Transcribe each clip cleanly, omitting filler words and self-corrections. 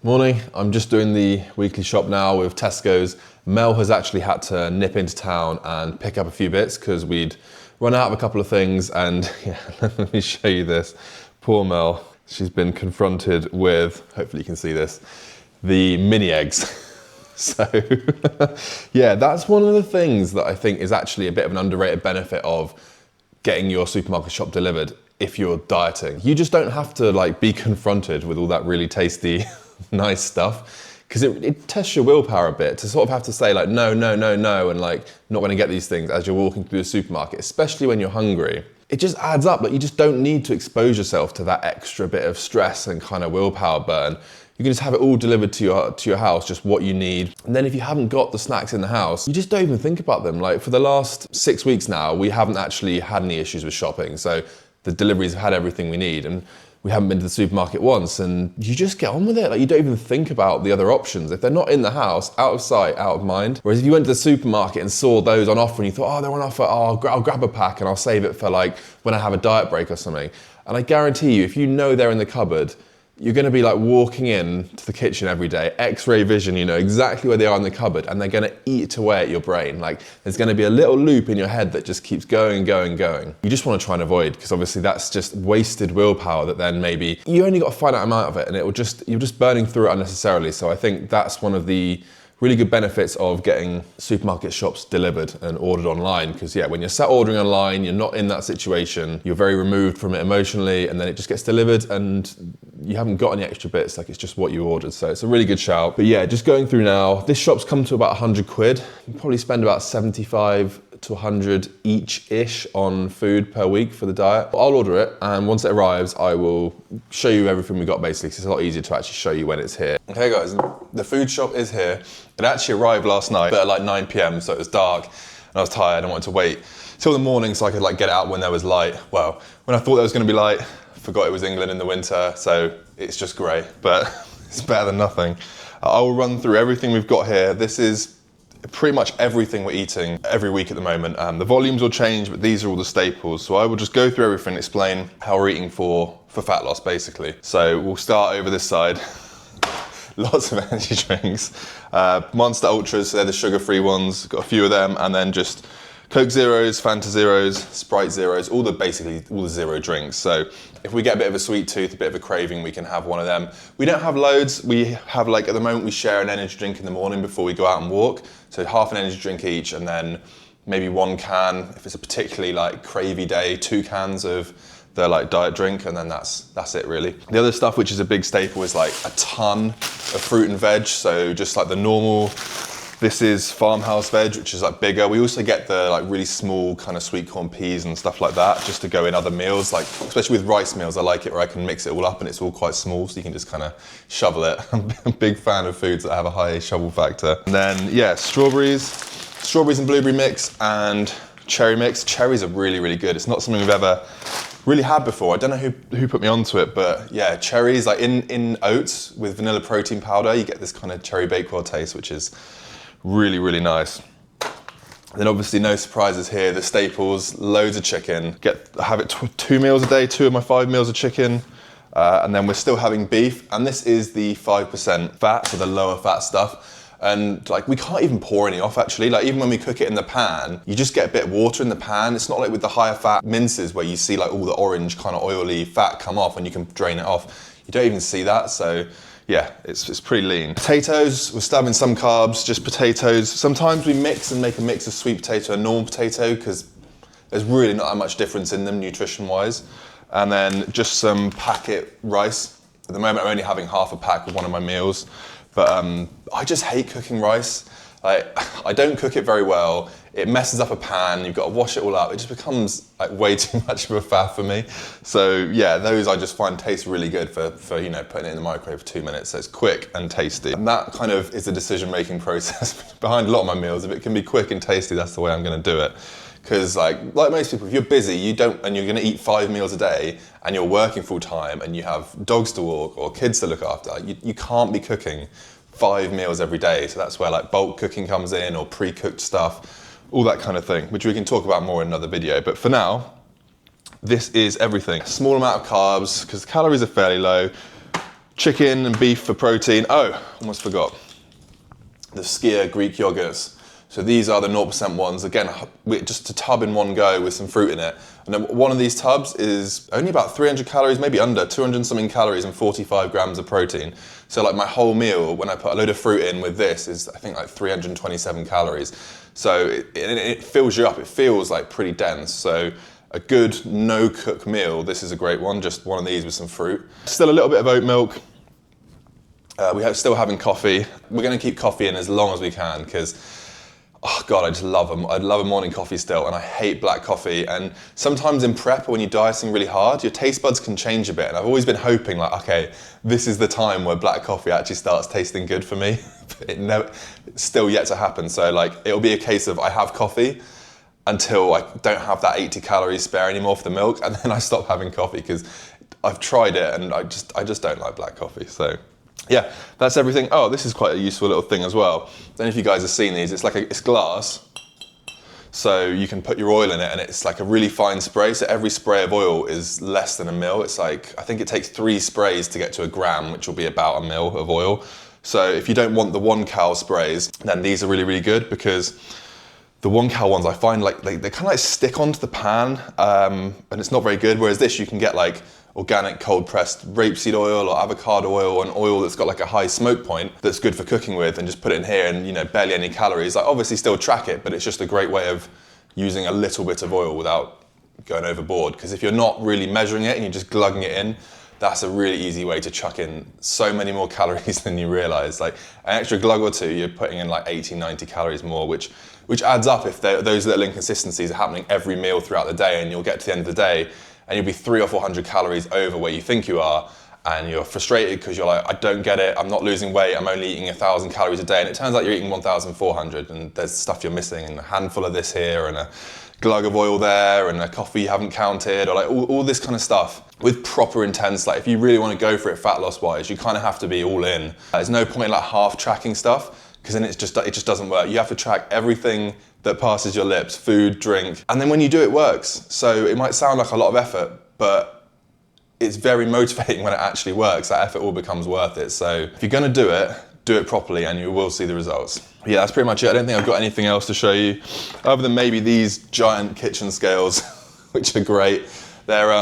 Morning, I'm just doing the weekly shop now with Tesco's. Mel has actually had to nip into town and pick up a few bits because we'd run out of a couple of things, and yeah, let me show you this. Poor Mel, she's been confronted with, hopefully you can see this, the mini eggs. So yeah, that's one of the things that I think is actually a bit of an underrated benefit of getting your supermarket shop delivered if you're dieting. You just don't have to be confronted with all that really tasty nice stuff, because it tests your willpower a bit to sort of have to say no, and not going to get these things as you're walking through the supermarket, especially when you're hungry. It just adds up. You just don't need to expose yourself to that extra bit of stress and kind of willpower burn. You can just have it all delivered to your house, just what you need. And then if you haven't got the snacks in the house, you just don't even think about them. For the last 6 weeks now, we haven't actually had any issues with shopping. So the deliveries have had everything we need, and we haven't been to the supermarket once, and you just get on with it. You don't even think about the other options. If they're not in the house, out of sight, out of mind. Whereas if you went to the supermarket and saw those on offer and you thought, oh, they're on offer, oh, I'll grab a pack and I'll save it for when I have a diet break or something. And I guarantee you, if you know they're in the cupboard, you're going to be walking in to the kitchen every day, X-ray vision, you know exactly where they are in the cupboard, and they're going to eat away at your brain. There's going to be a little loop in your head that just keeps going. You just want to try and avoid, because obviously that's just wasted willpower that then maybe you only got a finite amount of it, and you're just burning through it unnecessarily. So I think that's one of the really good benefits of getting supermarket shops delivered and ordered online, because yeah, when you're sat ordering online, you're not in that situation, you're very removed from it emotionally, and then it just gets delivered and you haven't got any extra bits, it's just what you ordered. So it's a really good shout. But yeah, just going through now, this shop's come to about 100 quid. You probably spend about 75 to 100 each-ish on food per week for the diet. I'll order it, and once it arrives, I will show you everything we got basically, so it's a lot easier to actually show you when it's here. Okay guys, the food shop is here. It actually arrived last night at 9 PM, so it was dark, and I was tired. I wanted to wait till the morning so I could get it out when there was light. Well, when I thought there was gonna be light, I forgot it was England in the winter, so it's just grey, but it's better than nothing. I will run through everything we've got here. This is pretty much everything we're eating every week at the moment. The volumes will change, but these are all the staples. So I will just go through everything, explain how we're eating for fat loss, basically. So we'll start over this side. Lots of energy drinks. Monster Ultras, so they're the sugar-free ones. Got a few of them, and then just Coke Zeros, Fanta Zeros, Sprite Zeros, basically all the zero drinks. So if we get a bit of a sweet tooth, a bit of a craving, we can have one of them. We don't have loads. We have at the moment we share an energy drink in the morning before we go out and walk. So half an energy drink each, and then maybe one can, if it's a particularly cravey day, 2 cans of the diet drink, and then that's it really. The other stuff which is a big staple is a ton of fruit and veg. So just the normal, this is farmhouse veg, which is bigger. We also get the really small kind of sweet corn peas and stuff like that, just to go in other meals. Especially with rice meals, I like it where I can mix it all up and it's all quite small, so you can just kind of shovel it. I'm a big fan of foods that have a high shovel factor. And then yeah, strawberries and blueberry mix and cherry mix. Cherries are really, really good. It's not something we've ever really had before. I don't know who put me onto it, but yeah, cherries in oats with vanilla protein powder, you get this kind of cherry bakewell taste, which is really, really nice. Then obviously no surprises here, the staples, loads of chicken. I have it 2 meals a day, 2 of my 5 meals of chicken. And then we're still having beef, and this is the 5% fat, so the lower fat stuff. And we can't even pour any off actually. Even when we cook it in the pan, you just get a bit of water in the pan. It's not like with the higher fat minces where you see all the orange kind of oily fat come off and you can drain it off. You don't even see that, so yeah, it's pretty lean. Potatoes, we're still having some carbs, just potatoes. Sometimes we mix and make a mix of sweet potato and normal potato, because there's really not that much difference in them nutrition-wise. And then just some packet rice. At the moment, I'm only having half a pack with one of my meals. But I just hate cooking rice. I don't cook it very well. It messes up a pan, you've got to wash it all up. It just becomes way too much of a faff for me. So yeah, those I just find taste really good for putting it in the microwave for 2 minutes. So it's quick and tasty. And that kind of is the decision-making process behind a lot of my meals. If it can be quick and tasty, that's the way I'm gonna do it. Because like most people, if you're busy, and you're gonna eat 5 meals a day and you're working full time and you have dogs to walk or kids to look after, you can't be cooking 5 meals every day. So that's where bulk cooking comes in, or pre-cooked stuff, all that kind of thing, which we can talk about more in another video. But for now, this is everything. Small amount of carbs, because the calories are fairly low. chicken and beef for protein. Oh, almost forgot. The Skyr Greek yogurts. So these are the 0% ones. Again, just a tub in one go with some fruit in it. And then one of these tubs is only about 300 calories, maybe under 200 something calories and 45 grams of protein. So like my whole meal, when I put a load of fruit in with this, is I think like 327 calories. So it fills you up. It feels like pretty dense. So a good no-cook meal, this is a great one. Just one of these with some fruit. Still a little bit of oat milk. We're still having coffee. We're going to keep coffee in as long as we can because, oh God, I just love them. I love a morning coffee still, and I hate black coffee. And sometimes in prep, when you're dieting really hard, your taste buds can change a bit. And I've always been hoping like, okay, this is the time where black coffee actually starts tasting good for me. But it's still yet to happen. So like, it'll be a case of I have coffee until I don't have that 80 calories spare anymore for the milk, and then I stop having coffee because I've tried it and I just don't like black coffee. So yeah, that's everything. Oh, this is quite a useful little thing as well. I don't know if you guys have seen these. It's glass, so you can put your oil in it, and it's like a really fine spray. So every spray of oil is less than a mil. It's like, I think it takes 3 sprays to get to a gram, which will be about a mil of oil. So if you don't want the 1 cal sprays, then these are really, really good, because the 1 cal ones I find like they kind of like stick onto the pan, and it's not very good. Whereas this, you can get like organic cold pressed rapeseed oil or avocado oil, and oil that's got like a high smoke point that's good for cooking with, and just put it in here, and you know, barely any calories. Like obviously still track it, but it's just a great way of using a little bit of oil without going overboard. Because if you're not really measuring it and you're just glugging it in, that's a really easy way to chuck in so many more calories than you realize. Like an extra glug or two, you're putting in like 80, 90 calories more, which adds up if those little inconsistencies are happening every meal throughout the day, and you'll get to the end of the day and you'll be 300 or 400 calories over where you think you are, and you're frustrated because you're like, I don't get it, I'm not losing weight, I'm only eating 1,000 calories a day, and it turns out you're eating 1,400, and there's stuff you're missing, and a handful of this here, and a glug of oil there, and a coffee you haven't counted, or like all this kind of stuff. With proper intense, like if you really want to go for it fat loss wise, you kind of have to be all in. There's no point in like half tracking stuff, because then it just doesn't work. You have to track everything that passes your lips, food, drink, and then when you do, it works. So it might sound like a lot of effort, but it's very motivating when it actually works. That effort all becomes worth it. So if you're gonna do it properly, and you will see the results. Yeah, that's pretty much it. I don't think I've got anything else to show you, other than maybe these giant kitchen scales, which are great. They're,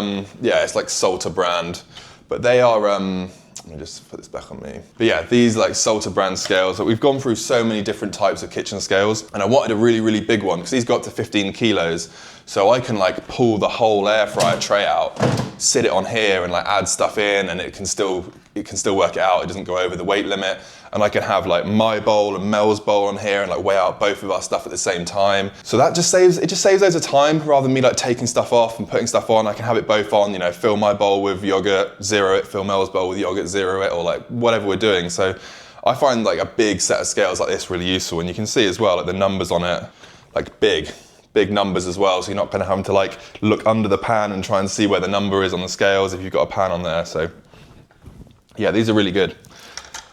yeah, it's like Salter brand, but they are, let me just put this back on me. But yeah, these like Salter brand scales, we've gone through so many different types of kitchen scales, and I wanted a really, really big one because these go up to 15 kilos. So I can like pull the whole air fryer tray out, sit it on here and like add stuff in, and it can still work it out. It doesn't go over the weight limit. And I can have like my bowl and Mel's bowl on here and like weigh out both of our stuff at the same time. So that just saves loads of time, rather than me like taking stuff off and putting stuff on. I can have it both on, you know, fill my bowl with yogurt, zero it, fill Mel's bowl with yogurt, zero it, or like whatever we're doing. So I find like a big set of scales like this really useful, and you can see as well like the numbers on it, like big numbers as well. So you're not kind of having to like look under the pan and try and see where the number is on the scales if you've got a pan on there. So yeah, these are really good.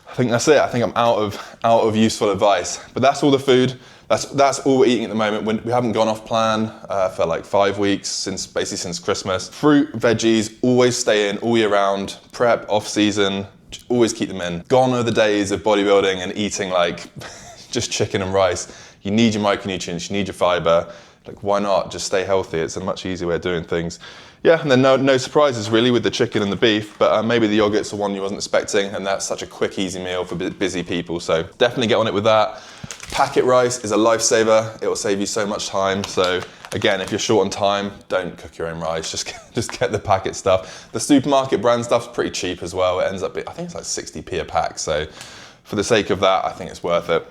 I think that's it. I think I'm out of useful advice. But that's all the food. That's all we're eating at the moment. We haven't gone off plan for like 5 weeks, since Christmas. Fruit, veggies, always stay in all year round. Prep, off season, always keep them in. Gone are the days of bodybuilding and eating like just chicken and rice. You need your micronutrients, you need your fiber. Like, why not just stay healthy? It's a much easier way of doing things. Yeah, and then no surprises really with the chicken and the beef, but maybe the yogurt's the one you wasn't expecting, and that's such a quick, easy meal for busy people. So definitely get on it with that. Packet rice is a lifesaver. It will save you so much time. So again, if you're short on time, don't cook your own rice. Just get the packet stuff. The supermarket brand stuff's pretty cheap as well. It ends up, I think it's like 60p a pack. So for the sake of that, I think it's worth it.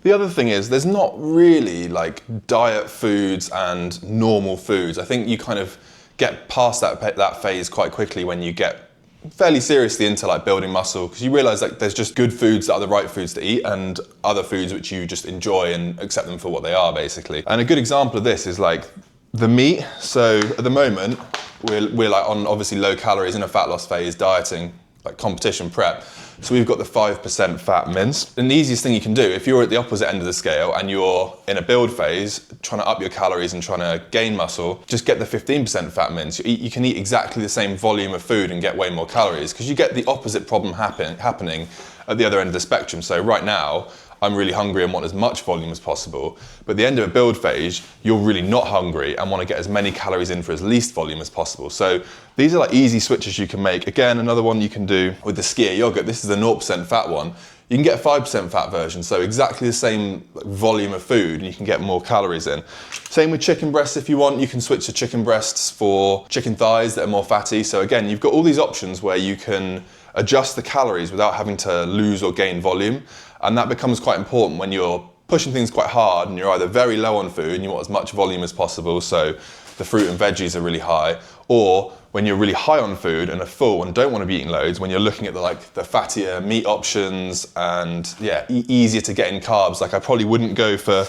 The other thing is, there's not really like diet foods and normal foods. I think you kind of get past that phase quite quickly when you get fairly seriously into like building muscle, because you realize like there's just good foods that are the right foods to eat, and other foods which you just enjoy and accept them for what they are, basically. And a good example of this is like the meat. So at the moment, we're like on obviously low calories in a fat loss phase, dieting. like competition prep. So we've got the 5% fat mince. And the easiest thing you can do, if you're at the opposite end of the scale and you're in a build phase, trying to up your calories and trying to gain muscle, just get the 15% fat mince. You can eat exactly the same volume of food and get way more calories, because you get the opposite problem happening at the other end of the spectrum. So right now, I'm really hungry and want as much volume as possible. But at the end of a build phase, you're really not hungry and want to get as many calories in for as least volume as possible. So these are like easy switches you can make. Again, another one you can do with the Skyr yogurt. This is the 0% fat one. You can get a 5% fat version, so exactly the same volume of food, and you can get more calories in. Same with chicken breasts if you want. You can switch to chicken breasts for chicken thighs that are more fatty. So again, you've got all these options where you can adjust the calories without having to lose or gain volume. And that becomes quite important when you're pushing things quite hard and you're either very low on food and you want as much volume as possible, so the fruit and veggies are really high, or when you're really high on food and are full and don't want to be eating loads, when you're looking at the fattier meat options and easier to get in carbs. Like I probably wouldn't go for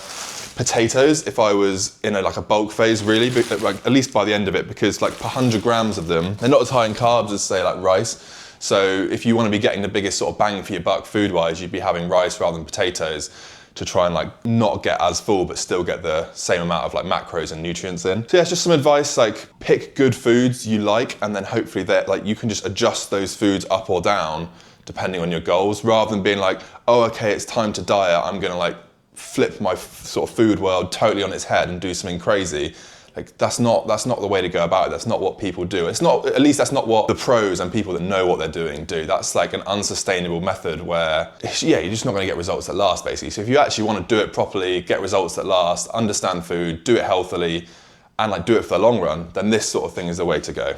potatoes if I was in a bulk phase really, but at least by the end of it, because like per 100 grams of them, they're not as high in carbs as say like rice. So if you want to be getting the biggest sort of bang for your buck food-wise, you'd be having rice rather than potatoes to try and not get as full, but still get the same amount of macros and nutrients in. So yeah, it's just some advice, pick good foods you like, and then hopefully that you can just adjust those foods up or down depending on your goals, rather than being oh, okay, it's time to diet, I'm gonna flip my sort of food world totally on its head and do something crazy. That's not the way to go about it. That's not what people do. It's not, at least that's not what the pros and people that know what they're doing do. That's an unsustainable method where, you're just not gonna get results that last, basically. So if you actually wanna do it properly, get results that last, understand food, do it healthily, and do it for the long run, then this sort of thing is the way to go.